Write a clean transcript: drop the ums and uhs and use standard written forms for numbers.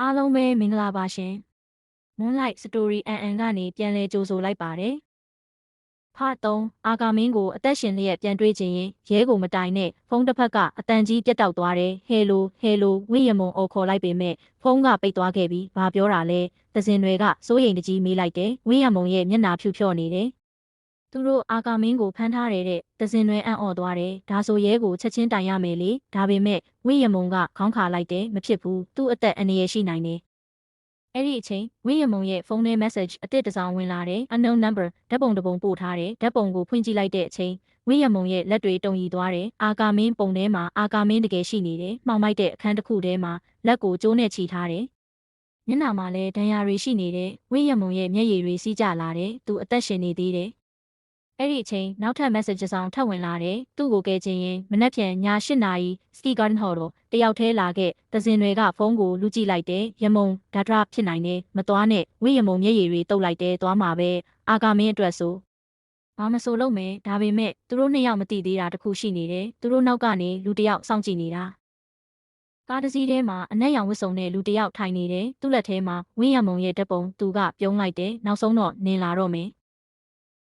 အားလုံးပဲမင်္ဂလာပါရှင် Moonlight Story NN ကနေပြန်လည်ကြိုဆိုလိုက်ပါတယ်ဖတ်3အာကာမင်းကိုအသက်ရှင်လျက်ပြန်တွေးချင်ရင်ရဲကိုမတိုင်နဲ့ဖုန်းတစ်ဖက်ကအတန်ကြီးပြတ်တောက်သွားတယ်ဟယ်လိုဝိယမုံအော်ခေါ်လိုက်ပေမဲ့ဖုန်းကပိတ်သွားခဲ့ပြီးဘာပြောတာလဲသဇင်တွေကစိုးရိမ်တကြီးမေးလိုက်တယ်ဝိယမုံရဲ့မျက်နှာဖြူဖြော့နေတယ်သူတို့အာကာမင်းကိုဖမ်းထားတဲ့သဇင်တွေအံ့ဩသွားတယ်ဒါဆိုရဲကိုချက်ချင်းတိုင်ရမယ်လေဒါပေမဲ့ဝိယမုံကခေါင်းခါလိုက်တယ်မဖြစ်ဘူးသူ့အသက်အန္တရာယ်ရှိနိုင်တယ်အဲ့ဒီအချိန်ဝိယမုံရဲ့ဖုန်းထဲ message အတစ်တစ်စောင်ဝင်လာတယ် unknown number ဓာတ်ပုံတစ်ပုံပို့ထားတယ်ဓာတ်ပုံကိုဖွင့်ကြည့်လိုက်တဲ့အချိန်ဝိယမုံရဲ့လက်တွေတုန်ရီသွားတယ်အာကာမင်းပုံထဲမှာအာကာမင်းတကယ်ရှိနေတယ်မှောင်မိုက်တဲ့အခန်းတစ်ခုထဲမှာလက်ကိုကျိုးနဲ့ချီထားတယ်မျက်နှာမှာလည်းဒဏ်ရာတွေရှိနေတယ်ဝိယမုံရဲ့မျက်ရည်တွေစီးကျလာတယ်သူအသက်ရှင်နေသေးတယ်အဲ့ဒီအချိန်နောက်ထပ် message တစ်စောင်ထပ်ဝင်လာတယ်သူ့ကိုကဲခြင်းရင်မနက်ဖြန်ည8 နာရီ Ski Garden Hall တော့တယောက်တည်းလာခဲ့သဇင်တွေကဖုန်းကိုလူကြည့်လိုက်တယ်ရမုံဒါဒရဖြစ်နိုင်တယ်မသွားနဲ့ဝိယမုံမျက်ရည်တွေတုပ်လိုက်တယ်သွားမှာပဲအာကာမင်းအတွက်ဆိုဘာမဆိုလုပ်မယ်ဒါပေမဲ့သူတို့နှစ်ယောက်မသိသေးတာတခုရှိနေတယ်သူတို့နောက်ကနေလူတစ်ယောက်စောင့်ကြည့်နေတာကားတစ်စီးထဲမှာအနက်ရောင်ဝတ်စုံနဲ့လူတစ်ယောက်ထိုင်နေတယ်သူ့လက်ထဲမှာဝင်းရမုံရဲ့ဓာတ်ပုံသူကပြုံးလိုက်တယ်နောက်ဆုံးတော့နင်လာတော့မယ်